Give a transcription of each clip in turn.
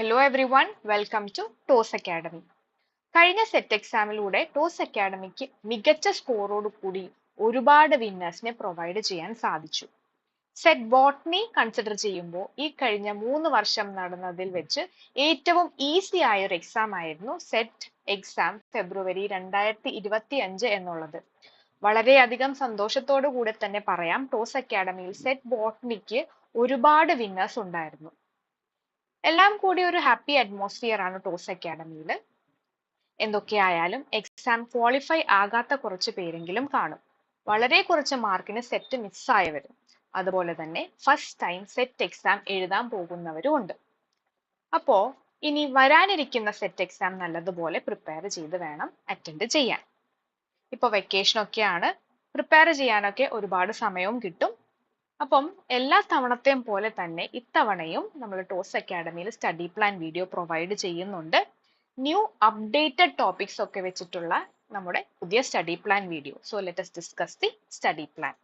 Hello everyone, welcome to TOS Academy. കഴിഞ്ഞ set എക്സാമിലൂടെ toss academic മികച്ച സ്കോറോട് കൂടി ഒരുപാട് വിന്നേഴ്സിനെ പ്രൊവൈഡ് ചെയ്യാൻ സാധിച്ചു. സെറ്റ് ബോട്ടണി കൺസിഡർ ചെയ്യുമ്പോൾ ഈ കഴിഞ്ഞ 3 വർഷം നടന്നതിൽ വെച്ച് ഏറ്റവും ഈസി ആയ ഒരു എക്സാം ആയിരുന്നു സെറ്റ് എക്സാം ഫെബ്രുവരി 2025 എന്നുള്ളത്. വളരെയധികം സന്തോഷത്തോടു കൂടെ തന്നെ പറയാം, ടോസ് അക്കാഡമിയിൽ സെറ്റ് ബോട്ടണിക്ക് ഒരുപാട് വിന്നേഴ്സ് ഉണ്ടായിരുന്നു. എല്ലാം കൂടി ഒരു ഹാപ്പി അറ്റ്മോസ്ഫിയർ ആണ് ടോസ് അക്കാഡമിയിൽ. എന്തൊക്കെയായാലും എക്സാം ക്വാളിഫൈ ആകാത്ത കുറച്ച് പേരെങ്കിലും കാണും. വളരെ കുറച്ച് മാർക്കിന് സെറ്റ് മിസ്സായവരും അതുപോലെ തന്നെ ഫസ്റ്റ് ടൈം സെറ്റ് എക്സാം എഴുതാൻ പോകുന്നവരും ഉണ്ട്. അപ്പോ ഇനി വരാനിരിക്കുന്ന സെറ്റ് എക്സാം നല്ലതുപോലെ പ്രിപ്പയർ ചെയ്ത് വേണം അറ്റൻഡ് ചെയ്യാൻ. ഇപ്പൊ വെക്കേഷൻ ഒക്കെയാണ്, പ്രിപ്പയർ ചെയ്യാനൊക്കെ ഒരുപാട് സമയവും കിട്ടും. അപ്പം എല്ലാ തവണത്തെയും പോലെ തന്നെ ഇത്തവണയും നമ്മൾ ടോസ് അക്കാഡമിയിൽ സ്റ്റഡി പ്ലാൻ വീഡിയോ പ്രൊവൈഡ് ചെയ്യുന്നുണ്ട്. ന്യൂ അപ്ഡേറ്റഡ് ടോപ്പിക്സ് ഒക്കെ വെച്ചിട്ടുള്ള നമ്മുടെ പുതിയ study plan video. So let us discuss the study plan.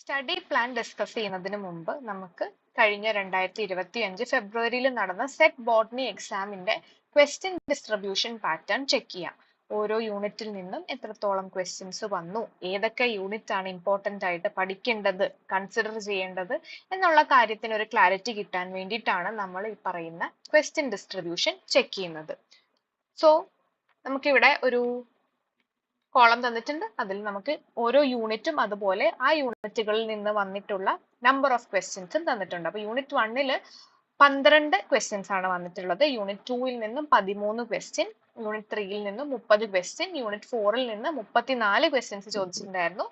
Study plan discuss ചെയ്യുന്നതിന് മുമ്പ് നമുക്ക് കഴിഞ്ഞ 2025 ഫെബ്രുവരിയിൽ നടന്ന സെറ്റ് ബോട്ടണി എക്സാമിന്റെ ക്വസ്റ്റ്യൻ ഡിസ്ട്രിബ്യൂഷൻ പാറ്റേൺ ചെക്ക് ചെയ്യാം. ഓരോ യൂണിറ്റിൽ നിന്നും എത്രത്തോളം ക്വസ്റ്റ്യൻസ് വന്നു, ഏതൊക്കെ യൂണിറ്റ് ആണ് ഇമ്പോർട്ടന്റ് ആയിട്ട് പഠിക്കേണ്ടത്, കൺസിഡർ ചെയ്യേണ്ടത് എന്നുള്ള കാര്യത്തിന് ഒരു ക്ലാരിറ്റി കിട്ടാൻ വേണ്ടിയിട്ടാണ് നമ്മൾ ഈ പറയുന്ന ക്വസ്റ്റ്യൻ ഡിസ്ട്രിബ്യൂഷൻ ചെക്ക് ചെയ്യുന്നത്. സോ നമുക്കിവിടെ ഒരു കോളം തന്നിട്ടുണ്ട്. അതിൽ നമുക്ക് ഓരോ യൂണിറ്റും അതുപോലെ ആ യൂണിറ്റുകളിൽ നിന്ന് വന്നിട്ടുള്ള നമ്പർ ഓഫ് ക്വസ്റ്റ്യൻസും തന്നിട്ടുണ്ട്. അപ്പൊ യൂണിറ്റ് 1 12 ക്വസ്റ്റ്യൻസ് ആണ് വന്നിട്ടുള്ളത്. യൂണിറ്റ് 2 നിന്നും 13 ക്വസ്റ്റ്യൻ, യൂണിറ്റ് 3 നിന്നും 30 ക്വസ്റ്റ്യൻ, യൂണിറ്റ് 4 നിന്ന് 34 ക്വസ്റ്റ്യൻസ് ചോദിച്ചിട്ടുണ്ടായിരുന്നു.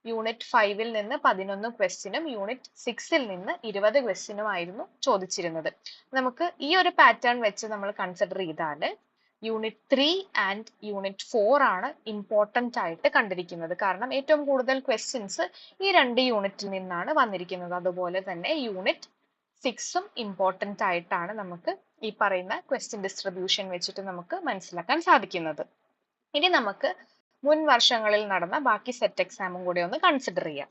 യൂണിറ്റ് 5 നിന്ന് 11 ക്വസ്റ്റ്യനും യൂണിറ്റ് 6 നിന്ന് 20 ക്വസ്റ്റ്യനും ആയിരുന്നു ചോദിച്ചിരുന്നത്. നമുക്ക് ഈ ഒരു പാറ്റേൺ വെച്ച് നമ്മൾ കൺസിഡർ ചെയ്താൽ യൂണിറ്റ് 3 ആൻഡ് യൂണിറ്റ് 4 ആണ് ഇമ്പോർട്ടന്റ് ആയിട്ട് കണ്ടിരിക്കുന്നത്. കാരണം ഏറ്റവും കൂടുതൽ ക്വസ്റ്റ്യൻസ് ഈ 2 യൂണിറ്റിൽ നിന്നാണ് വന്നിരിക്കുന്നത്. അതുപോലെ തന്നെ യൂണിറ്റ് 6ഉം ഇമ്പോർട്ടന്റ് ആയിട്ടാണ് നമുക്ക് ഈ പറയുന്ന ക്വസ്റ്റ്യൻ ഡിസ്ട്രിബ്യൂഷൻ വെച്ചിട്ട് നമുക്ക് മനസ്സിലാക്കാൻ സാധിക്കുന്നത്. ഇനി നമുക്ക് മുൻ വർഷങ്ങളിൽ നടന്ന ബാക്കി സെറ്റ് എക്സാമും കൂടി ഒന്ന് കൺസിഡർ ചെയ്യാം.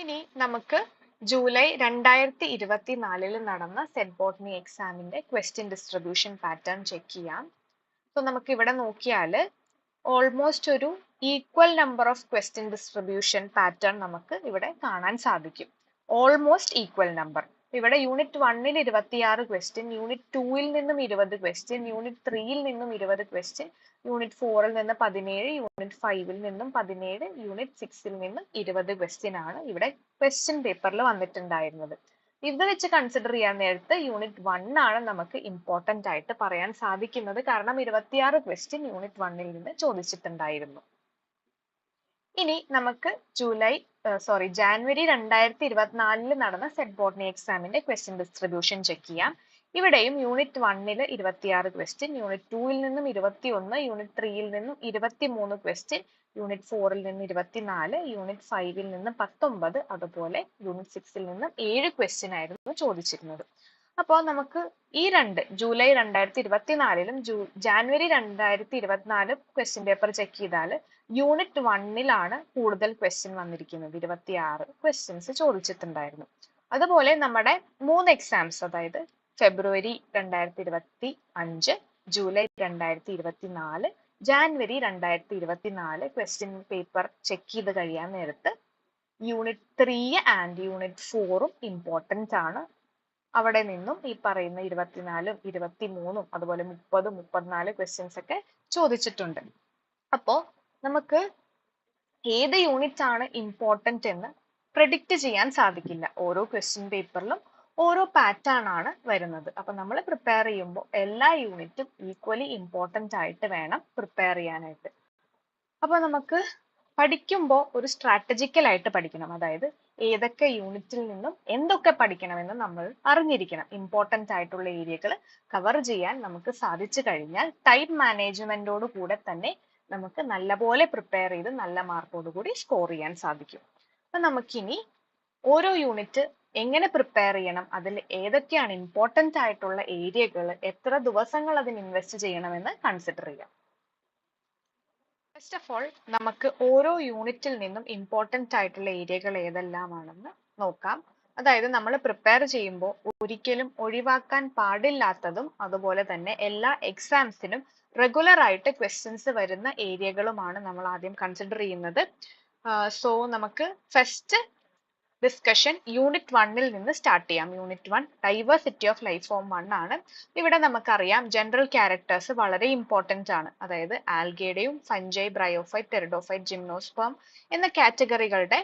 ഇനി നമുക്ക് ജൂലൈ 2024 നടന്ന സെറ്റ് ബോട്ടണി എക്സാമിന്റെ ക്വസ്റ്റ്യൻ ഡിസ്ട്രിബ്യൂഷൻ പാറ്റേൺ ചെക്ക് ചെയ്യാം. സോ നമുക്ക് ഇവിടെ നോക്കിയാൽ ഓൾമോസ്റ്റ് ഒരു equal number of question distribution pattern നമുക്ക് ഇവിടെ കാണാൻ സാധിക്കും. Almost equal number. ഇവിടെ യൂണിറ്റ് 1 26 ക്വസ്റ്റ്യൻ, യൂണിറ്റ് 2 നിന്നും 20 ക്വസ്റ്റ്യൻ, യൂണിറ്റ് 3 നിന്നും 20 ക്വസ്റ്റ്യൻ, യൂണിറ്റ് 4 നിന്ന് 17, യൂണിറ്റ് 5 നിന്നും 17, യൂണിറ്റ് 6 നിന്നും 20 ക്വസ്റ്റ്യൻ ആണ് ഇവിടെ ക്വസ്റ്റ്യൻ പേപ്പറിൽ വന്നിട്ടുണ്ടായിരുന്നത്. ഇത് വെച്ച് കൺസിഡർ ചെയ്യാൻ നേരത്ത് യൂണിറ്റ് 1 ആണ് നമുക്ക് ഇമ്പോർട്ടന്റ് ആയിട്ട് പറയാൻ സാധിക്കുന്നത്. കാരണം 26 ക്വസ്റ്റ്യൻ യൂണിറ്റ് 1 നിന്ന് ചോദിച്ചിട്ടുണ്ടായിരുന്നു. ഇനി നമുക്ക് ജാനുവരി 2024 നടന്ന സെറ്റ് ബോട്ടണി എക്സാമിന്റെ ക്വസ്റ്റ്യൻ ഡിസ്ട്രിബ്യൂഷൻ ചെക്ക് ചെയ്യാം. ഇവിടെയും യൂണിറ്റ് 1 26 ക്വസ്റ്റ്യൻ, യൂണിറ്റ് 2 നിന്നും 21, യൂണിറ്റ് 3 നിന്നും 23 ക്വസ്റ്റ്യൻ, യൂണിറ്റ് 4 നിന്ന് 24, യൂണിറ്റ് 5 നിന്ന് 19, അതുപോലെ യൂണിറ്റ് 6 നിന്നും 7 ക്വസ്റ്റ്യൻ ആയിരുന്നു ചോദിച്ചിരുന്നത്. അപ്പോൾ നമുക്ക് ഈ July 2024 January 2024 question paper check ചെയ്താൽ യൂണിറ്റ് 1 കൂടുതൽ ക്വസ്റ്റ്യൻ വന്നിരിക്കുന്നത്. 26 ക്വസ്റ്റ്യൻസ് ചോദിച്ചിട്ടുണ്ടായിരുന്നു. അതുപോലെ നമ്മുടെ 3 എക്സാംസ്, അതായത് ഫെബ്രുവരി 2025, July 2024, January 2024 question paper check ചെയ്ത് കഴിയാൻ നേരത്ത് യൂണിറ്റ് 3 ആൻഡ് യൂണിറ്റ് 4ഉം ഇമ്പോർട്ടന്റ് ആണ്. അവിടെ നിന്നും ഈ പറയുന്ന 24ഉം 23ഉം അതുപോലെ 30, 34 ക്വസ്റ്റ്യൻസ് ഒക്കെ ചോദിച്ചിട്ടുണ്ട്. അപ്പോ നമുക്ക് ഏത് യൂണിറ്റ് ആണ് ഇമ്പോർട്ടന്റ് എന്ന് പ്രെഡിക്റ്റ് ചെയ്യാൻ സാധിക്കില്ല. ഓരോ ക്വസ്റ്റ്യൻ പേപ്പറിലും ഓരോ പാറ്റേൺ ആണ് വരുന്നത്. അപ്പൊ നമ്മൾ പ്രിപ്പയർ ചെയ്യുമ്പോൾ എല്ലാ യൂണിറ്റും ഈക്വലി ഇമ്പോർട്ടന്റ് ആയിട്ട് വേണം പ്രിപ്പയർ ചെയ്യാനായിട്ട്. അപ്പൊ നമുക്ക് പഠിക്കുമ്പോൾ ഒരു സ്ട്രാറ്റജിക്കൽ ആയിട്ട് പഠിക്കണം. അതായത് ഏതൊക്കെ യൂണിറ്റിൽ നിന്നും എന്തൊക്കെ പഠിക്കണമെന്ന് നമ്മൾ അറിഞ്ഞിരിക്കണം. ഇമ്പോർട്ടന്റ് ആയിട്ടുള്ള ഏരിയകൾ കവർ ചെയ്യാൻ നമുക്ക് സാധിച്ചു കഴിഞ്ഞാൽ ടൈം മാനേജ്മെന്റോട് കൂടെ തന്നെ നമുക്ക് നല്ലപോലെ പ്രിപ്പയർ ചെയ്ത് നല്ല മാർക്കോട് കൂടി സ്കോർ ചെയ്യാൻ സാധിക്കും. അപ്പൊ നമുക്കിനി ഓരോ യൂണിറ്റ് എങ്ങനെ പ്രിപ്പയർ ചെയ്യണം, അതിൽ ഏതൊക്കെയാണ് ഇമ്പോർട്ടന്റ് ആയിട്ടുള്ള ഏരിയകൾ, എത്ര ദിവസങ്ങൾ അതിന് ഇൻവെസ്റ്റ് ചെയ്യണമെന്ന് കൺസിഡർ ചെയ്യാം. ഫസ്റ്റ് ഓഫ് ഓൾ നമുക്ക് ഓരോ യൂണിറ്റിൽ നിന്നും ഇമ്പോർട്ടന്റ് ആയിട്ടുള്ള ഏരിയകൾ ഏതെല്ലാമാണെന്ന് നോക്കാം. അതായത് നമ്മൾ പ്രിപ്പയർ ചെയ്യുമ്പോൾ ഒരിക്കലും ഒഴിവാക്കാൻ പാടില്ലാത്തതും അതുപോലെ തന്നെ എല്ലാ എക്സാംസിനും റെഗുലർ ആയിട്ട് ക്വസ്റ്റ്യൻസ് വരുന്ന ഏരിയകളുമാണ് നമ്മൾ ആദ്യം കൺസിഡർ ചെയ്യുന്നത്. സോ നമുക്ക് ഫസ്റ്റ് ഡിസ്കഷൻ യൂണിറ്റ് 1 നിന്ന് സ്റ്റാർട്ട് ചെയ്യാം. Unit 1 diversity of life form 1 ആണ്. ഇവിടെ നമുക്കറിയാം ജനറൽ ക്യാരക്ടേഴ്സ് വളരെ ഇമ്പോർട്ടന്റ് ആണ്. അതായത് ആൽഗയുടെയും ഫഞ്ചൈ, ബ്രയോഫൈറ്റ്, ടെറിഡോഫൈറ്റ്, ജിംനോസ്പേം എന്ന കാറ്റഗറികളുടെ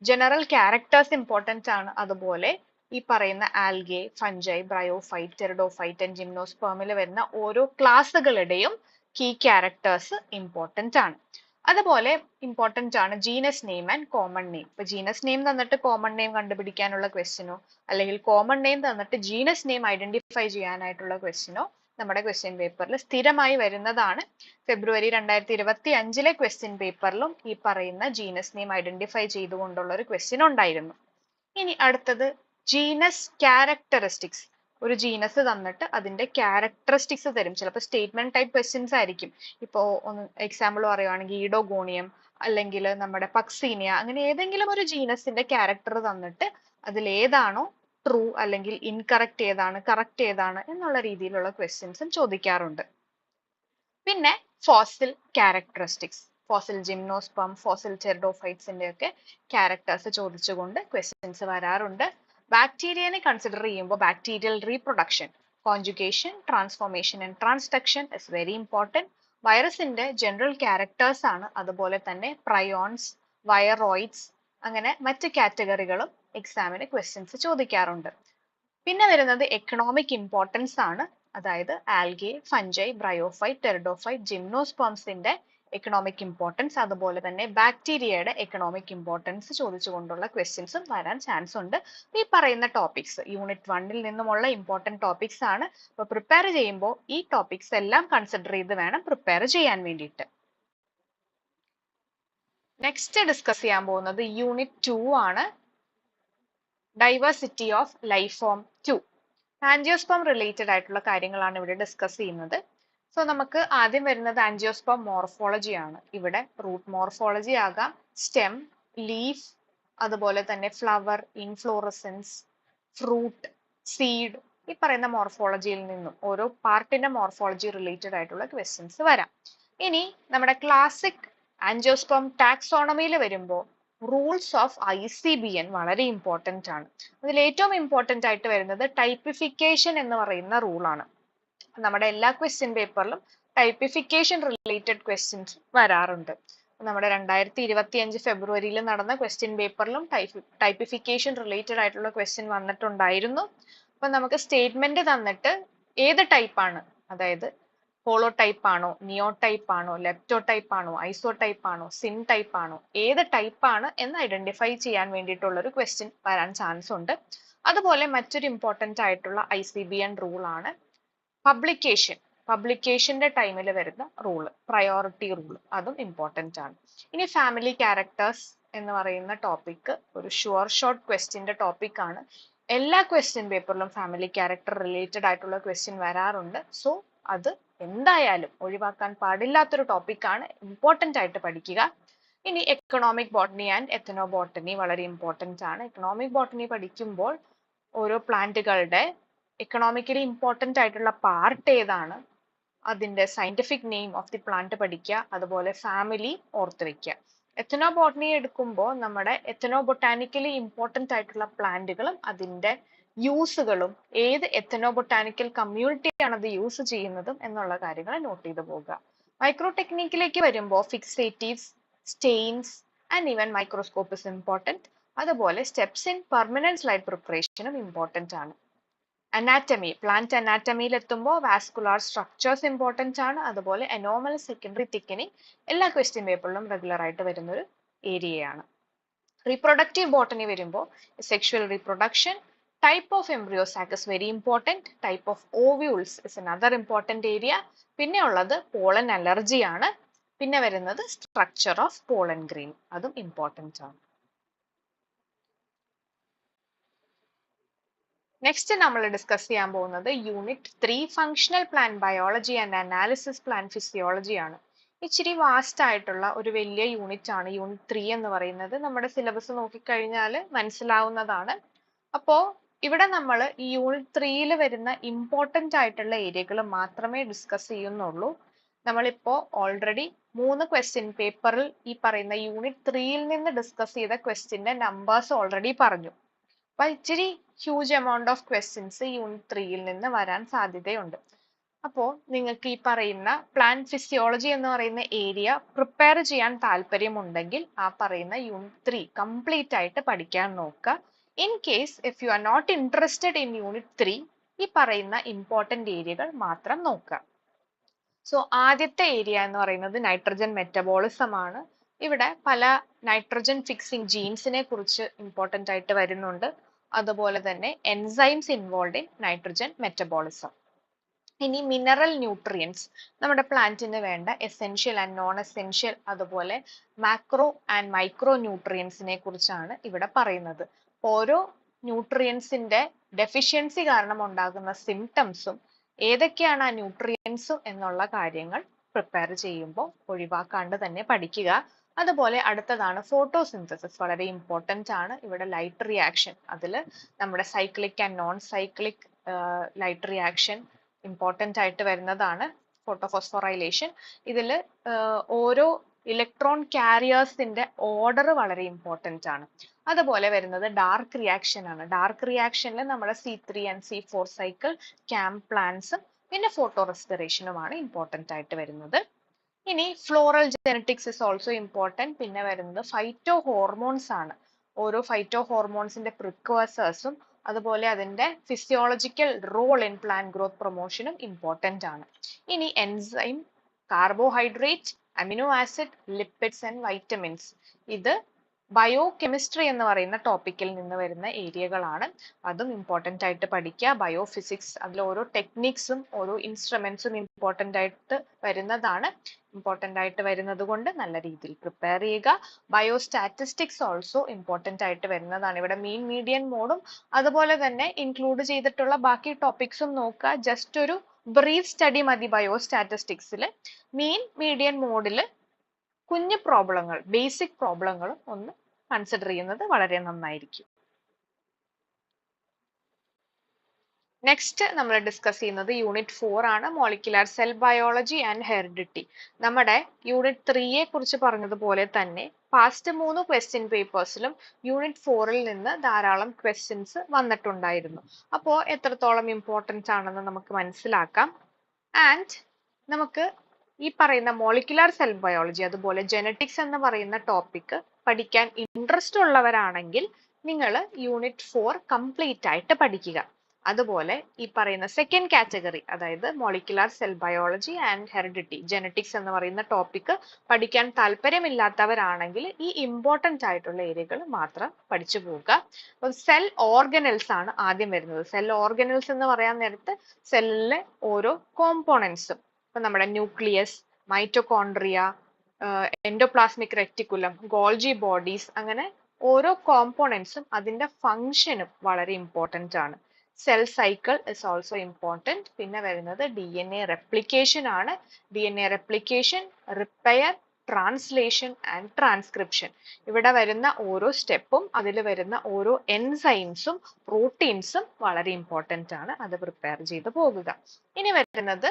ജനറൽ ക്യാരക്ടേഴ്സ് ഇമ്പോർട്ടന്റ് ആണ്. അതുപോലെ ഈ പറയുന്ന algae, fungi, bryophyte, pteridophyte and ജിംനോസ്പേമിൽ വരുന്ന ഓരോ ക്ലാസ്സുകളുടെയും കീ ക്യാരക്ടേഴ്സ് ഇമ്പോർട്ടന്റ് ആണ്. അതുപോലെ ഇമ്പോർട്ടന്റ് ആണ് genus name and common name. ഇപ്പൊ ജീനസ് നെയിം തന്നിട്ട് കോമൺ നെയിം കണ്ടുപിടിക്കാനുള്ള ക്വസ്റ്റ്യനോ അല്ലെങ്കിൽ കോമൺ നെയിം തന്നിട്ട് ജീനസ് നെയിം ഐഡന്റിഫൈ ചെയ്യാനായിട്ടുള്ള ക്വസ്റ്റ്യനോ നമ്മുടെ ക്വസ്റ്റ്യൻ പേപ്പറിൽ സ്ഥിരമായി വരുന്നതാണ്. ഫെബ്രുവരി 2025 ക്വസ്റ്റ്യൻ പേപ്പറിലും ഈ പറയുന്ന ജീനസ് നെയിം ഐഡന്റിഫൈ ചെയ്തുകൊണ്ടുള്ള ഒരു ക്വസ്റ്റ്യൻ ഉണ്ടായിരുന്നു. ഇനി അടുത്തത് ജീനസ് ക്യാരക്ടറിസ്റ്റിക്സ്. ഒരു ജീനസ് തന്നിട്ട് അതിന്റെ ക്യാരക്ടറിസ്റ്റിക്സ് തരും. ചിലപ്പോൾ സ്റ്റേറ്റ്മെന്റ് ടൈപ്പ് ക്വസ്റ്റ്യൻസ് ആയിരിക്കും. ഇപ്പോൾ എക്സാമ്പിൾ പറയുവാണെങ്കിൽ ഈഡോഗോണിയം അല്ലെങ്കിൽ നമ്മുടെ പക്സീനിയ, അങ്ങനെ ഏതെങ്കിലും ഒരു ജീനസിന്റെ ക്യാരക്ടർ തന്നിട്ട് അതിൽ ഏതാണോ ട്രൂ അല്ലെങ്കിൽ ഇൻകറക്റ്റ് ഏതാണ്, കറക്റ്റ് ഏതാണ് എന്നുള്ള രീതിയിലുള്ള ക്വസ്റ്റ്യൻസും ചോദിക്കാറുണ്ട്. പിന്നെ ഫോസിൽ ക്യാരക്ടറിസ്റ്റിക്സ്, ഫോസിൽ ജിംനോസ്പം, ഫോസിൽ ടെറിഡോഫൈറ്റ്സിന്റെ ഒക്കെ ക്യാരക്ടേഴ്സ് ചോദിച്ചുകൊണ്ട് ക്വസ്റ്റ്യൻസ് വരാറുണ്ട്. ബാക്ടീരിയനെ കൺസിഡർ ചെയ്യുമ്പോൾ bacterial reproduction, conjugation, transformation and transduction is very important. വൈറസിന്റെ ജനറൽ ക്യാരക്ടേഴ്സ് ആണ്. അതുപോലെ തന്നെ പ്രയോൺസ്, വൈറോയിഡ്സ്, അങ്ങനെ മറ്റ് കാറ്റഗറികളും എക്സാമിന് ക്വസ്റ്റ്യൻസ് ചോദിക്കാറുണ്ട്. പിന്നെ വരുന്നത് എക്കണോമിക് ഇമ്പോർട്ടൻസ് ആണ്. അതായത് ആൽഗെ, ഫഞ്ചൈ, ബ്രയോഫൈറ്റ്, ടെറിഡോഫൈറ്റ്, ജിംനോസ്പേംസിന്റെ എക്കണോമിക് ഇമ്പോർട്ടൻസ്, അതുപോലെ തന്നെ ബാക്ടീരിയയുടെ എക്കണോമിക് ഇമ്പോർട്ടൻസ് ചോദിച്ചുകൊണ്ടുള്ള ക്വസ്റ്റ്യൻസും വരാൻ ചാൻസ് ഉണ്ട്. ഈ പറയുന്ന ടോപ്പിക്സ് യൂണിറ്റ് 1 നിന്നുമുള്ള ഇമ്പോർട്ടൻറ്റ് ടോപ്പിക്സ് ആണ്. അപ്പോൾ പ്രിപ്പയർ ചെയ്യുമ്പോൾ ഈ ടോപ്പിക്സ് എല്ലാം കൺസിഡർ ചെയ്ത് വേണം പ്രിപ്പയർ ചെയ്യാൻ വേണ്ടിയിട്ട്. നെക്സ്റ്റ് ഡിസ്കസ് ചെയ്യാൻ പോകുന്നത് യൂണിറ്റ് 2 ആണ്. Diversity of life form 2. Angiosperm related ആയിട്ടുള്ള കാര്യങ്ങളാണ് ഇവിടെ ഡിസ്കസ് ചെയ്യുന്നത്. സോ നമുക്ക് ആദ്യം വരുന്നത് ആൻജിയോസ്പേം മോർഫോളജി ആണ്. ഇവിടെ റൂട്ട് മോർഫോളജി ആകാം, സ്റ്റെം, ലീഫ്, അതുപോലെ തന്നെ ഫ്ലവർ, ഇൻഫ്ലോറസൻസ്, ഫ്രൂട്ട്, സീഡ്, ഈ പറയുന്ന മോർഫോളജിയിൽ നിന്നും ഓരോ പാർട്ടിന്റെ മോർഫോളജി റിലേറ്റഡ് ആയിട്ടുള്ള ക്വസ്റ്റ്യൻസ് വരാം. ഇനി നമ്മുടെ ക്ലാസിക് ആൻജിയോസ്പേം ടാക്സോണമിയിൽ വരുമ്പോൾ റൂൾസ് ഓഫ് ICBN വളരെ ഇമ്പോർട്ടന്റ് ആണ്. അതിൽ ഏറ്റവും ഇമ്പോർട്ടന്റ് ആയിട്ട് വരുന്നത് ടൈപ്പിഫിക്കേഷൻ എന്ന് പറയുന്ന റൂളാണ്. നമ്മുടെ എല്ലാ ക്വസ്റ്റ്യൻ പേപ്പറിലും ടൈപ്പിഫിക്കേഷൻ റിലേറ്റഡ് ക്വസ്റ്റ്യൻസ് വരാറുണ്ട്. നമ്മുടെ 2025 ഫെബ്രുവരിയിൽ നടന്ന ക്വസ്റ്റ്യൻ പേപ്പറിലും ടൈപ്പിഫിക്കേഷൻ റിലേറ്റഡ് ആയിട്ടുള്ള ക്വസ്റ്റ്യൻ വന്നിട്ടുണ്ടായിരുന്നു. അപ്പൊ നമുക്ക് സ്റ്റേറ്റ്മെന്റ് തന്നിട്ട് ഏത് ടൈപ്പാണ്, അതായത് ഹോളോ ടൈപ്പ് ആണോ, നിയോ ടൈപ്പ് ആണോ, ലെപ്റ്റോ ടൈപ്പ് ആണോ, ഐസോ ടൈപ്പ് ആണോ, സിൻ ടൈപ്പ് ആണോ, ഏത് ടൈപ്പ് ആണ് എന്ന് ഐഡന്റിഫൈ ചെയ്യാൻ വേണ്ടിയിട്ടുള്ള ഒരു ക്വസ്റ്റ്യൻ വരാൻ ചാൻസ് ഉണ്ട്. അതുപോലെ മറ്റൊരു ഇമ്പോർട്ടന്റ് ആയിട്ടുള്ള ICBN റൂൾ ആണ് പബ്ലിക്കേഷൻ. പബ്ലിക്കേഷന്റെ ടൈമിൽ വരുന്ന റൂള്, പ്രയോറിറ്റി റൂൾ, അതും ഇമ്പോർട്ടന്റ് ആണ്. ഇനി ഫാമിലി ക്യാരക്ടേഴ്സ് എന്ന് പറയുന്ന ടോപ്പിക് ഒരു ഷുവർ ഷോർട്ട് ക്വസ്റ്റ്യന്റെ ടോപ്പിക് ആണ്. എല്ലാ ക്വസ്റ്റ്യൻ പേപ്പറിലും ഫാമിലി ക്യാരക്ടർ റിലേറ്റഡ് ആയിട്ടുള്ള ക്വസ്റ്റ്യൻ വരാറുണ്ട്. സോ അത് എന്തായാലും ഒഴിവാക്കാൻ പാടില്ലാത്തൊരു ടോപ്പിക് ആണ്, ഇമ്പോർട്ടന്റ് ആയിട്ട് പഠിക്കുക. ഇനി എക്കണോമിക് ബോട്ടണി ആൻഡ് എത്തനോ ബോട്ടണി വളരെ ഇമ്പോർട്ടന്റ് ആണ്. എക്കണോമിക് ബോട്ടണി പഠിക്കുമ്പോൾ ഓരോ പ്ലാന്റുകളുടെ എക്കണോമിക്കലി ഇമ്പോർട്ടന്റ് ആയിട്ടുള്ള പാർട്ട് ഏതാണ്, അതിന്റെ scientific name of the plant പഠിക്കുക, അതുപോലെ ഫാമിലി ഓർത്ത് വെക്കുക. എത്തനോ ബോട്ടണി എടുക്കുമ്പോൾ നമ്മുടെ എത്തനോ ബൊട്ടാനിക്കലി ഇമ്പോർട്ടന്റ് ആയിട്ടുള്ള പ്ലാന്റുകളും അതിന്റെ യൂസുകളും ഏത് എത്തനോ ബൊട്ടാനിക്കൽ കമ്മ്യൂണിറ്റിയാണ് അത് യൂസ് ചെയ്യുന്നതും എന്നുള്ള കാര്യങ്ങൾ നോട്ട് ചെയ്ത് പോകുക. മൈക്രോ ടെക്നിക്കിലേക്ക് വരുമ്പോൾ fixatives, stains and even microscope is important. അതുപോലെ സ്റ്റെപ്സ് ഇൻ പെർമനന്റ് സ്ലൈഡ് പ്രിപ്പറേഷനും ഇമ്പോർട്ടന്റ് ആണ്. അനാറ്റമി, പ്ലാന്റ് അനാറ്റമിയിൽ എത്തുമ്പോൾ വാസ്കുലാർ സ്ട്രക്ചേഴ്സ് ഇമ്പോർട്ടന്റ് ആണ്. അതുപോലെ അനോമൽ സെക്കൻഡറി തിക്കനിങ് എല്ലാ ക്വസ്റ്റ്യൻ പേപ്പറിലും റെഗുലർ ആയിട്ട് വരുന്ന ഒരു ഏരിയയാണ്. റീപ്രൊഡക്റ്റീവ് ബോട്ടണി വരുമ്പോൾ sexual reproduction, type of embryo sac is very important, type of ovules is another important area. പിന്നെ ഉള്ളത് പോളൻ അലർജി ആണ്. പിന്നെ വരുന്നത് സ്ട്രക്ചർ ഓഫ് പോളൻ ഗ്രെയിൻ, അതും ഇമ്പോർട്ടന്റ് ആണ്. നെക്സ്റ്റ് നമ്മൾ ഡിസ്കസ് ചെയ്യാൻ പോകുന്നത് unit 3 functional plant biology and analysis plant physiology ആണ്. ഇച്ചിരി വാസ്റ്റ് ആയിട്ടുള്ള ഒരു വലിയ യൂണിറ്റ് ആണ് യൂണിറ്റ് 3 എന്ന് പറയുന്നത്. നമ്മുടെ സിലബസ് നോക്കിക്കഴിഞ്ഞാൽ മനസ്സിലാവുന്നതാണ്. അപ്പോ ഇവിടെ നമ്മൾ ഈ യൂണിറ്റ് 3 വരുന്ന ഇമ്പോർട്ടന്റ് ആയിട്ടുള്ള ഏരിയകൾ മാത്രമേ ഡിസ്കസ് ചെയ്യുന്നുള്ളൂ. നമ്മളിപ്പോ ഓൾറെഡി 3 ക്വസ്റ്റ്യൻ പേപ്പറിൽ ഈ പറയുന്ന യൂണിറ്റ് 3 നിന്ന് ഡിസ്കസ് ചെയ്ത ക്വസ്റ്റ്യന്റെ നമ്പേഴ്സ് ഓൾറെഡി പറഞ്ഞു. അപ്പൊ ഇച്ചിരി huge amount of questions unit 3 നിന്ന് വരാൻ സാധ്യതയുണ്ട്. അപ്പോൾ നിങ്ങൾക്ക് ഈ പറയുന്ന പ്ലാന്റ് ഫിസിയോളജി എന്ന് പറയുന്ന ഏരിയ പ്രിപ്പയർ ചെയ്യാൻ താല്പര്യമുണ്ടെങ്കിൽ ആ പറയുന്ന യൂണിറ്റ് 3 കംപ്ലീറ്റ് ആയിട്ട് പഠിക്കാൻ നോക്കുക. In case if you are not interested in unit 3 ഈ പറയുന്ന ഇമ്പോർട്ടന്റ് ഏരിയകൾ മാത്രം നോക്കുക. സോ ആദ്യത്തെ ഏരിയ എന്ന് പറയുന്നത് നൈട്രജൻ മെറ്റബോളിസം ആണ്. ഇവിടെ പല നൈട്രജൻ ഫിക്സിംഗ് ജീൻസിനെ കുറിച്ച് ഇമ്പോർട്ടന്റ് ആയിട്ട് വരുന്നുണ്ട്. അതുപോലെ തന്നെ enzymes involve in nitrogen metabolism. ഇനി മിനറൽ ന്യൂട്രിയൻസ്, നമ്മുടെ പ്ലാന്റിന് വേണ്ട എസെൻഷ്യൽ ആൻഡ് നോൺ എസെൻഷ്യൽ അതുപോലെ മാക്രോ ആൻഡ് മൈക്രോ ന്യൂട്രിയൻസിനെ കുറിച്ചാണ് ഇവിടെ പറയുന്നത്. ഓരോ ന്യൂട്രിയൻസിന്റെ ഡെഫിഷ്യൻസി കാരണം ഉണ്ടാകുന്ന സിംറ്റംസും ഏതൊക്കെയാണ് ആ ന്യൂട്രിയൻസും എന്നുള്ള കാര്യങ്ങൾ പ്രിപ്പയർ ചെയ്യുമ്പോൾ ഒഴിവാക്കാണ്ട് തന്നെ പഠിക്കുക. അതുപോലെ അടുത്തതാണ് ഫോട്ടോസിന്തസിസ്, വളരെ ഇമ്പോർട്ടന്റ് ആണ്. ഇവിടെ ലൈറ്റ് റിയാക്ഷൻ, അതിൽ നമ്മുടെ cyclic and non cyclic light reaction important ആയിട്ട് വരുന്നതാണ്. ഫോട്ടോഫോസ്ഫോറൈലേഷൻ, ഇതിൽ ഓരോ ഇലക്ട്രോൺ കാരിയേഴ്സിന്റെ ഓർഡർ വളരെ ഇമ്പോർട്ടന്റ് ആണ്. അതുപോലെ വരുന്നത് ഡാർക്ക് റിയാക്ഷൻ ആണ്. ഡാർക്ക് റിയാക്ഷനിൽ നമ്മുടെ C3 and C4 cycle, cam പ്ലാന്റ്സും പിന്നെ ഫോട്ടോ റെസ്പിറേഷനുമാണ് ഇമ്പോർട്ടന്റ് ആയിട്ട് വരുന്നത്. ഇനി floral genetics is also important. പിന്നെ വരുന്നത് ഫൈറ്റോ ഹോർമോൺസ് ആണ്. ഓരോ ഫൈറ്റോ ഹോർമോൺസിന്റെ പ്രിക്വേഴ്സേഴ്സും അതുപോലെ അതിന്റെ physiological role in plant growth പ്രൊമോഷനും ഇമ്പോർട്ടന്റ് ആണ്. ഇനി enzyme, carbohydrate, amino acid, lipids and vitamins, ഇത് ബയോ കെമിസ്ട്രി എന്ന് പറയുന്ന ടോപ്പിക്കിൽ നിന്ന് വരുന്ന ഏരിയകളാണ്. അതും ഇമ്പോർട്ടന്റ് ആയിട്ട് പഠിക്കുക. ബയോ ഫിസിക്സ്, അതിൽ ഓരോ ടെക്നിക്സും ഓരോ ഇൻസ്ട്രുമെന്റ്സും ഇമ്പോർട്ടന്റ് ആയിട്ട് വരുന്നതാണ്. ഇമ്പോർട്ടന്റ് ആയിട്ട് വരുന്നത് കൊണ്ട് നല്ല രീതിയിൽ പ്രിപ്പയർ ചെയ്യുക. ബയോ സ്റ്റാറ്റിസ്റ്റിക്സ് ഓൾസോ ഇമ്പോർട്ടന്റ് ആയിട്ട് വരുന്നതാണ്. ഇവിടെ മീൻ മീഡിയൻ മോഡും അതുപോലെ തന്നെ ഇൻക്ലൂഡ് ചെയ്തിട്ടുള്ള ബാക്കി ടോപ്പിക്സും നോക്കുക. ജസ്റ്റ് ഒരു ബ്രീഫ് സ്റ്റഡി മതി ബയോ സ്റ്റാറ്റിസ്റ്റിക്സിൽ. മീൻ മീഡിയൻ മോഡിൽ കുഞ്ഞു പ്രോബ്ലങ്ങൾ, ബേസിക് പ്രോബ്ലങ്ങളും ഒന്ന് കൺസിഡർ ചെയ്യുന്നത് വളരെ നന്നായിരിക്കും. നെക്സ്റ്റ് നമ്മൾ ഡിസ്കസ് ചെയ്യുന്നത് യൂണിറ്റ് 4 ആണ്, molecular cell biology and heredity. നമ്മുടെ യൂണിറ്റ് 3യെ കുറിച്ച് പറഞ്ഞതുപോലെ തന്നെ പാസ്റ്റ് 3 ക്വസ്റ്റ്യൻ പേപ്പേഴ്സിലും യൂണിറ്റ് 4ൽ നിന്ന് ധാരാളം ക്വസ്റ്റ്യൻസ് വന്നിട്ടുണ്ടായിരുന്നു. അപ്പോൾ എത്രത്തോളം ഇമ്പോർട്ടൻസ് ആണെന്ന് നമുക്ക് മനസ്സിലാക്കാം. ആൻഡ് നമുക്ക് ഈ പറയുന്ന മോളിക്കുലാർ സെൽ ബയോളജി അതുപോലെ ജെനറ്റിക്സ് എന്ന് പറയുന്ന ടോപ്പിക് പഠിക്കാൻ ഇൻട്രസ്റ്റ് ഉള്ളവരാണെങ്കിൽ നിങ്ങൾ യൂണിറ്റ് 4 കംപ്ലീറ്റ് ആയിട്ട് പഠിക്കുക. അതുപോലെ ഈ പറയുന്ന സെക്കൻഡ് കാറ്റഗറി, അതായത് molecular cell biology and heredity, genetics എന്ന് പറയുന്ന ടോപ്പിക് പഠിക്കാൻ താല്പര്യമില്ലാത്തവരാണെങ്കിൽ ഈ ഇമ്പോർട്ടന്റ് ആയിട്ടുള്ള ഏരിയകൾ മാത്രം പഠിച്ചു പോവുക. അപ്പോൾ സെൽ ഓർഗനൽസ് ആണ് ആദ്യം വരുന്നത്. സെൽ ഓർഗനൽസ് എന്ന് പറയാൻ നേരത്ത് സെല്ലിലെ ഓരോ കോമ്പോണൻസും, ഇപ്പൊ നമ്മുടെ nucleus, mitochondria, endoplasmic reticulum, Golgi bodies, അങ്ങനെ ഓരോ കോമ്പോണൻസും അതിന്റെ ഫങ്ഷനും വളരെ ഇമ്പോർട്ടന്റ് ആണ്. Cell cycle is also important. പിന്നെ വരുന്നത് DNA റെപ്ലിക്കേഷൻ ആണ്. DNA replication, repair, translation and transcription, ഇവിടെ വരുന്ന ഓരോ സ്റ്റെപ്പും അതിൽ വരുന്ന ഓരോ എൻസൈംസും പ്രോട്ടീൻസും വളരെ ഇമ്പോർട്ടന്റ് ആണ്. അത് പ്രിപ്പയർ ചെയ്ത് പോകുക. ഇനി വരുന്നത്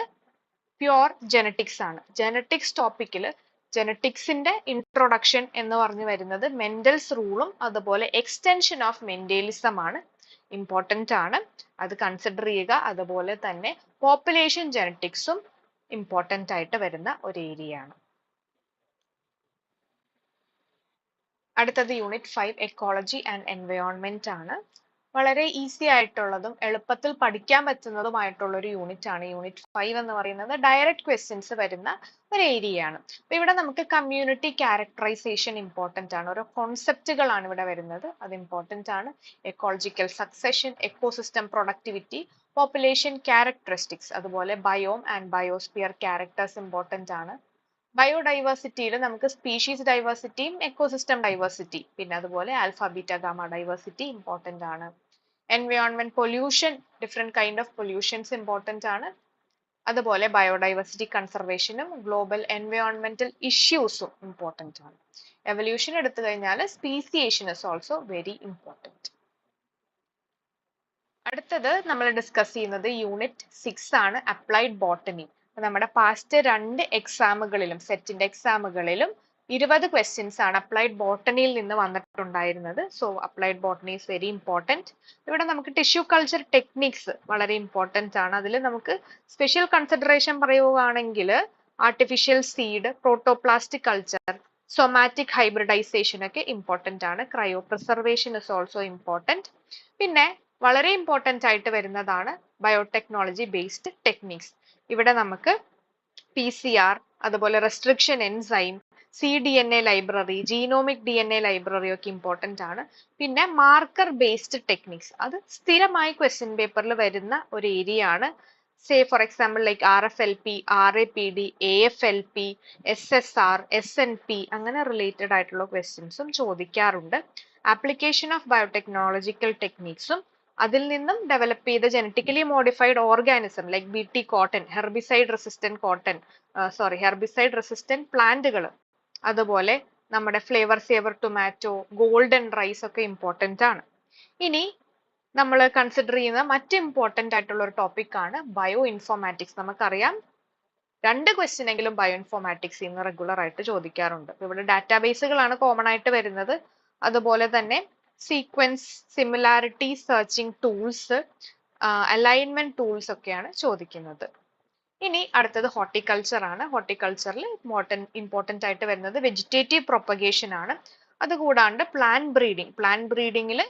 പ്യുവർ ജെനറ്റിക്സ് ആണ്. ജെനറ്റിക്സ് ടോപ്പിക്കിൽ ജെനറ്റിക്സിന്റെ ഇൻട്രൊഡക്ഷൻ എന്ന് പറഞ്ഞു വരുന്നത് മെൻഡൽസ് റൂളും അതുപോലെ എക്സ്റ്റൻഷൻ ഓഫ് മെൻഡേലിസം ആണ്. ഇമ്പോർട്ടന്റ് ആണ്, അത് കൺസിഡർ ചെയ്യുക. അതുപോലെ തന്നെ പോപ്പുലേഷൻ ജെനറ്റിക്സും ഇമ്പോർട്ടന്റ് ആയിട്ട് വരുന്ന ഒരു ഏരിയ ആണ്. അടുത്തത് യൂണിറ്റ് 5 എക്കോളജി ആൻഡ് എൻവയോൺമെന്റ് ആണ്. വളരെ ഈസി ആയിട്ടുള്ളതും എളുപ്പത്തിൽ പഠിക്കാൻ പറ്റുന്നതുമായിട്ടുള്ള ഒരു യൂണിറ്റ് ആണ് യൂണിറ്റ് 5 എന്ന് പറയുന്നത്. ഡയറക്റ്റ് ക്വസ്റ്റ്യൻസ് വരുന്ന ഒരു ഏരിയ ആണ്. അപ്പൊ ഇവിടെ നമുക്ക് കമ്മ്യൂണിറ്റി ക്യാരക്ടറൈസേഷൻ ഇമ്പോർട്ടന്റ് ആണ്. ഓരോ കോൺസെപ്റ്റുകളാണ് ഇവിടെ വരുന്നത്, അത് ഇമ്പോർട്ടന്റ് ആണ്. Ecological succession, ecosystem productivity, population characteristics, അതുപോലെ biome and biosphere characters important ആണ്. ബയോഡൈവേഴ്സിറ്റിയിൽ നമുക്ക് സ്പീഷീസ് ഡൈവേഴ്സിറ്റിയും എക്കോസിസ്റ്റം ഡൈവേഴ്സിറ്റി, പിന്നെ അതുപോലെ alpha beta gamma diversity important ആണ്. Environment pollution, different kind of pollutions important ആണ്. അതുപോലെ ബയോഡൈവേഴ്സിറ്റി കൺസർവേഷനും ഗ്ലോബൽ എൻവയോൺമെന്റൽ ഇഷ്യൂസും ഇമ്പോർട്ടന്റ് ആണ്. എവല്യൂഷൻ എടുത്തു കഴിഞ്ഞാൽ speciation is also very important. അടുത്തത് നമ്മൾ ഡിസ്കസ് ചെയ്യുന്നത് യൂണിറ്റ് 6 ആണ്, അപ്ലൈഡ് ബോട്ടണി. നമ്മുടെ പാസ്റ്റ് 2 എക്സാമുകളിലും സെറ്റിന്റെ എക്സാമുകളിലും 20 ക്വസ്റ്റ്യൻസ് ആണ് അപ്ലൈഡ് ബോട്ടണിയിൽ നിന്ന് വന്നിട്ടുണ്ടായിരുന്നത്. So applied botany is very important. ഇവിടെ നമുക്ക് ടിഷ്യൂ കൾച്ചർ ടെക്നിക്സ് വളരെ ഇമ്പോർട്ടന്റ് ആണ്. അതിൽ നമുക്ക് സ്പെഷ്യൽ കൺസിഡറേഷൻ പറയുകയാണെങ്കിൽ artificial seed, protoplast culture, somatic hybridization ഒക്കെ ഇമ്പോർട്ടന്റ് ആണ്. Cryopreservation is also important. പിന്നെ വളരെ ഇമ്പോർട്ടന്റ് ആയിട്ട് വരുന്നതാണ് ബയോടെക്നോളജി ബേസ്ഡ് ടെക്നിക്സ്. ഇവിടെ നമുക്ക് PCR, അതുപോലെ restriction enzyme, cDNA library, genomic DNA library ഒക്കെ ഇമ്പോർട്ടന്റ് ആണ്. പിന്നെ മാർക്കർ ബേസ്ഡ് ടെക്നിക്സ്, അത് സ്ഥിരമായി ക്വസ്റ്റ്യൻ പേപ്പറിൽ വരുന്ന ഒരു ഏരിയ ആണ്. Say for example like RFLP, RAPD, AFLP, SSR, SNP അങ്ങനെ റിലേറ്റഡ് ആയിട്ടുള്ള ക്വസ്റ്റ്യൻസും ചോദിക്കാറുണ്ട്. ആപ്ലിക്കേഷൻ ഓഫ് ബയോടെക്നോളജിക്കൽ ടെക്നിക്സും അതിൽ നിന്നും ഡെവലപ്പ് ചെയ്ത genetically modified organism like BT cotton, herbicide resistant പ്ലാന്റുകൾ, അതുപോലെ നമ്മുടെ flavour saver tomato, golden rice ഒക്കെ ഇമ്പോർട്ടന്റ് ആണ്. ഇനി നമ്മൾ കൺസിഡർ ചെയ്യുന്ന മറ്റ് ഇമ്പോർട്ടന്റ് ആയിട്ടുള്ള ഒരു ടോപ്പിക് ആണ് ബയോ ഇൻഫോർമാറ്റിക്സ്. നമുക്കറിയാം 2 ക്വസ്റ്റ്യൻ എങ്കിലും ബയോ ഇൻഫോർമാറ്റിക്സ് ഇന്ന് റെഗുലർ ആയിട്ട് ചോദിക്കാറുണ്ട്. ഇവിടെ ഡാറ്റാബേസുകളാണ് കോമൺ ആയിട്ട് വരുന്നത്. അതുപോലെ തന്നെ sequence, similarity searching tools, alignment tools ഒക്കെയാണ് ചോദിക്കുന്നത്. ഇനി അടുത്തത് ഹോർട്ടിക്കൾച്ചർ ആണ്. ഹോർട്ടിക്കൾച്ചറിൽ ഇമ്പോർട്ടന്റ് ആയിട്ട് വരുന്നത് വെജിറ്റേറ്റീവ് പ്രൊപ്പഗേഷൻ ആണ്. അതുകൂടാണ്ട് പ്ലാന്റ് ബ്രീഡിംഗിൽ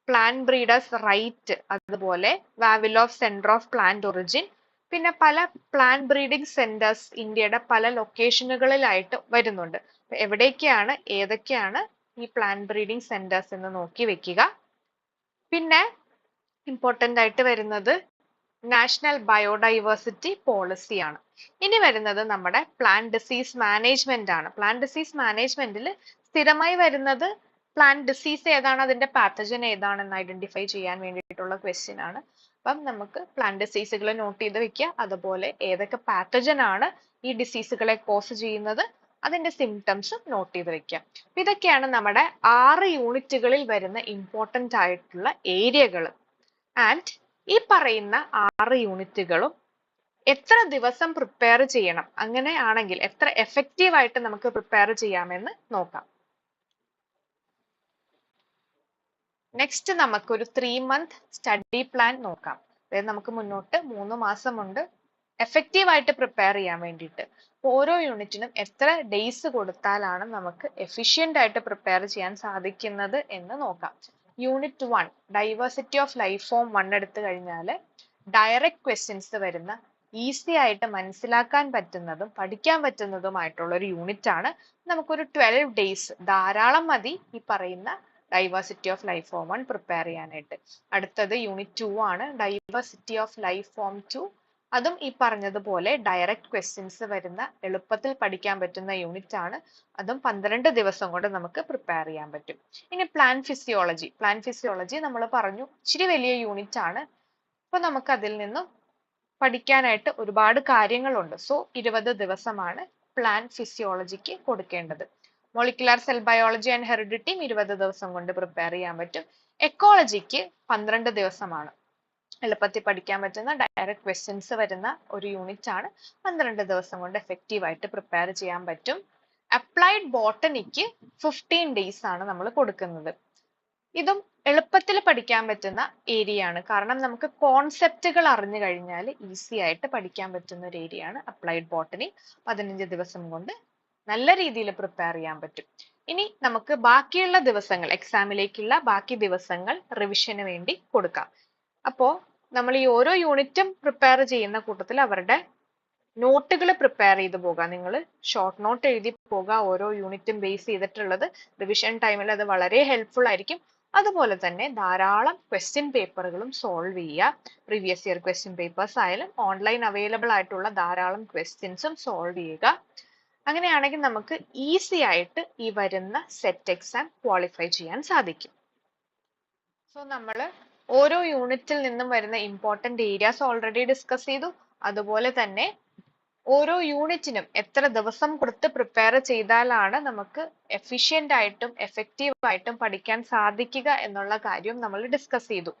പ്ലാന്റ് ബ്രീഡേഴ്സ് റൈറ്റ്, അതുപോലെ വാവിലോഫ് സെന്റർ ഓഫ് പ്ലാന്റ് ഒറിജിൻ, പിന്നെ പല പ്ലാന്റ് ബ്രീഡിംഗ് സെന്റേഴ്സ് ഇന്ത്യയുടെ പല ലൊക്കേഷനുകളിലായിട്ട് വരുന്നുണ്ട്. എവിടേക്കാണ് ഏതൊക്കെയാണ് ഈ പ്ലാന്റ് ബ്രീഡിംഗ് സെന്റേഴ്സ് എന്ന് നോക്കി വെക്കുക. പിന്നെ ഇമ്പോർട്ടന്റ് ആയിട്ട് വരുന്നത് നാഷണൽ ബയോഡൈവേഴ്സിറ്റി പോളിസി ആണ്. ഇനി വരുന്നത് നമ്മുടെ പ്ലാന്റ് ഡിസീസ് മാനേജ്മെന്റ് ആണ്. പ്ലാന്റ് ഡിസീസ് മാനേജ്മെന്റിൽ സ്ഥിരമായി വരുന്നത് പ്ലാന്റ് ഡിസീസ് ഏതാണ്, അതിന്റെ പാത്തജൻ ഏതാണെന്ന് ഐഡന്റിഫൈ ചെയ്യാൻ വേണ്ടിയിട്ടുള്ള ക്വസ്റ്റ്യൻ ആണ്. അപ്പം നമുക്ക് പ്ലാന്റ് ഡിസീസുകൾ നോട്ട് ചെയ്ത് വെക്കുക, അതുപോലെ ഏതൊക്കെ പാത്തജൻ ആണ് ഈ ഡിസീസുകളെ കോസ് ചെയ്യുന്നത്, അതിന്റെ സിംറ്റംസ് നോട്ട് ചെയ്ത് വെക്കുക. ഇതൊക്കെയാണ് നമ്മുടെ 6 യൂണിറ്റുകളിൽ വരുന്ന ഇമ്പോർട്ടന്റ് ആയിട്ടുള്ള ഏരിയകൾ. ആൻഡ് ഈ പറയുന്ന 6 യൂണിറ്റുകളും എത്ര ദിവസം പ്രിപ്പയർ ചെയ്യണം, അങ്ങനെയാണെങ്കിൽ എത്ര എഫക്റ്റീവ് ആയിട്ട് നമുക്ക് പ്രിപ്പയർ ചെയ്യാമെന്ന് നോക്കാം. നെക്സ്റ്റ് നമുക്കൊരു 3 month സ്റ്റഡി പ്ലാൻ നോക്കാം. അതായത് നമുക്ക് മുന്നോട്ട് 3 മാസമുണ്ട് എഫക്റ്റീവ് ആയിട്ട് പ്രിപ്പയർ ചെയ്യാൻ വേണ്ടിയിട്ട്. ഓരോ യൂണിറ്റിനും എത്ര ഡേയ്സ് കൊടുത്താലാണ് നമുക്ക് എഫിഷ്യന്റ് ആയിട്ട് പ്രിപ്പയർ ചെയ്യാൻ സാധിക്കുന്നത് എന്ന് നോക്കാം. Unit 1 diversity of life form 1 എടുത്തു കഴിഞ്ഞാൽ ഡയറക്റ്റ് ക്വസ്റ്റ്യൻസ് വരുന്ന, ഈസി ആയിട്ട് മനസ്സിലാക്കാൻ പറ്റുന്നതും പഠിക്കാൻ പറ്റുന്നതുമായിട്ടുള്ള ഒരു യൂണിറ്റ് ആണ്. നമുക്കൊരു 12 ഡേയ്സ് ധാരാളം മതി ഈ പറയുന്ന diversity of life form 1 prepare ചെയ്യാനായിട്ട്. അടുത്തത് യൂണിറ്റ് 2 ആണ്, ഡൈവേഴ്സിറ്റി ഓഫ് ലൈഫ് ഫോം 2. അതും ഈ പറഞ്ഞതുപോലെ ഡയറക്റ്റ് ക്വസ്റ്റ്യൻസ് വരുന്ന, എളുപ്പത്തിൽ പഠിക്കാൻ പറ്റുന്ന യൂണിറ്റ് ആണ്. അതും 12 ദിവസം കൊണ്ട് നമുക്ക് പ്രിപ്പയർ ചെയ്യാൻ പറ്റും. ഇനി പ്ലാന്റ് ഫിസിയോളജി നമ്മൾ പറഞ്ഞു ഇച്ചിരി വലിയ യൂണിറ്റ് ആണ്. അപ്പൊ നമുക്ക് അതിൽ നിന്നും പഠിക്കാനായിട്ട് ഒരുപാട് കാര്യങ്ങളുണ്ട്. സോ 20 ദിവസമാണ് പ്ലാന്റ് ഫിസിയോളജിക്ക് കൊടുക്കേണ്ടത്. മോളിക്കുലാർ സെൽ ബയോളജി ആൻഡ് ഹെറിഡിറ്റിയും 20 ദിവസം കൊണ്ട് പ്രിപ്പയർ ചെയ്യാൻ പറ്റും. എക്കോളജിക്ക് 12 ദിവസമാണ്. എളുപ്പത്തിൽ പഠിക്കാൻ പറ്റുന്ന ഡയറക്റ്റ് ക്വസ്റ്റ്യൻസ് വരുന്ന ഒരു യൂണിറ്റ് ആണ്. 12 ദിവസം കൊണ്ട് എഫക്റ്റീവ് ആയിട്ട് പ്രിപ്പയർ ചെയ്യാൻ പറ്റും. അപ്ലൈഡ് ബോട്ടണിക്ക് 15 ഡേയ്സ് ആണ് നമ്മൾ കൊടുക്കുന്നത്. ഇതും എളുപ്പത്തിൽ പഠിക്കാൻ പറ്റുന്ന ഏരിയ ആണ്. കാരണം നമുക്ക് കോൺസെപ്റ്റുകൾ അറിഞ്ഞു കഴിഞ്ഞാൽ ഈസി ആയിട്ട് പഠിക്കാൻ പറ്റുന്ന ഒരു ഏരിയ ആണ് അപ്ലൈഡ് ബോട്ടണി. 15 ദിവസം കൊണ്ട് നല്ല രീതിയിൽ പ്രിപ്പയർ ചെയ്യാൻ പറ്റും. ഇനി നമുക്ക് ബാക്കിയുള്ള ദിവസങ്ങൾ, എക്സാമിലേക്കുള്ള ബാക്കി ദിവസങ്ങൾ റിവിഷന് വേണ്ടി കൊടുക്കാം. അപ്പോ നമ്മൾ ഈ ഓരോ യൂണിറ്റും പ്രിപ്പയർ ചെയ്യുന്ന കൂട്ടത്തിൽ അവരുടെ നോട്ടുകൾ പ്രിപ്പയർ ചെയ്ത് പോകാം. നിങ്ങൾ ഷോർട്ട് നോട്ട് എഴുതി പോകുക, ഓരോ യൂണിറ്റും ബേസ് ചെയ്തിട്ടുള്ളത്. റിവിഷൻ ടൈമിൽ അത് വളരെ ഹെൽപ്ഫുൾ ആയിരിക്കും. അതുപോലെ തന്നെ ധാരാളം ക്വസ്റ്റ്യൻ പേപ്പറുകളും സോൾവ് ചെയ്യുക. പ്രീവിയസ് ഇയർ ക്വസ്റ്റ്യൻ പേപ്പേഴ്സ് ആയാലും ഓൺലൈൻ അവൈലബിൾ ആയിട്ടുള്ള ധാരാളം ക്വസ്റ്റ്യൻസും സോൾവ് ചെയ്യുക. അങ്ങനെയാണെങ്കിൽ നമുക്ക് ഈസി ആയിട്ട് ഈ വരുന്ന സെറ്റ് എക്സാം ക്വാളിഫൈ ചെയ്യാൻ സാധിക്കും. സോ നമ്മൾ ഓരോ യൂണിറ്റിൽ നിന്നും വരുന്ന ഇമ്പോർട്ടന്റ് ഏരിയാസ് ഓൾറെഡി ഡിസ്കസ് ചെയ്തു. അതുപോലെ തന്നെ ഓരോ യൂണിറ്റിനും എത്ര ദിവസം കൊടുത്ത് പ്രിപ്പയർ ചെയ്താലാണ് നമുക്ക് എഫിഷ്യന്റ് ആയിട്ടും എഫക്റ്റീവ് ആയിട്ടും പഠിക്കാൻ സാധിക്കുക എന്നുള്ള കാര്യം നമ്മൾ ഡിസ്കസ് ചെയ്തു.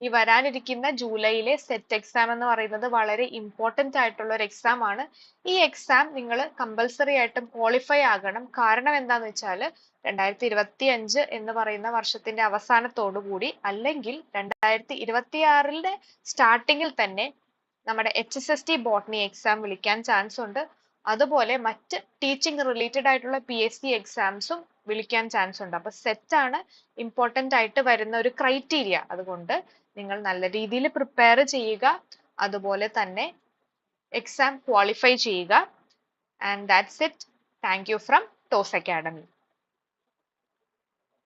ഈ വരാനിരിക്കുന്ന ജൂലൈയിലെ സെറ്റ് എക്സാം എന്ന് പറയുന്നത് വളരെ ഇമ്പോർട്ടന്റ് ആയിട്ടുള്ള ഒരു എക്സാം ആണ്. ഈ എക്സാം നിങ്ങൾ കമ്പൽസറി ആയിട്ടും ക്വാളിഫൈ ആകണം. കാരണം എന്താന്ന് വെച്ചാൽ 2025 എന്ന് പറയുന്ന വർഷത്തിന്റെ അവസാനത്തോടു കൂടി അല്ലെങ്കിൽ 2026 സ്റ്റാർട്ടിങ്ങിൽ തന്നെ നമ്മുടെ HSST ബോട്ടണി എക്സാം വിളിക്കാൻ ചാൻസ് ഉണ്ട്. അതുപോലെ മറ്റ് ടീച്ചിങ് റിലേറ്റഡ് ആയിട്ടുള്ള PSC എക്സാംസും വിളിക്കാൻ ചാൻസ് ഉണ്ട്. അപ്പൊ സെറ്റ് ആണ് ഇമ്പോർട്ടന്റ് ആയിട്ട് വരുന്ന ഒരു ക്രൈറ്റീരിയ. അതുകൊണ്ട് നിങ്ങൾ നല്ല രീതിയിൽ പ്രിപ്പയർ ചെയ്യുക, അതുപോലെ തന്നെ എക്സാം ക്വാളിഫൈ ചെയ്യുക. And that's it. Thank you from toss academy.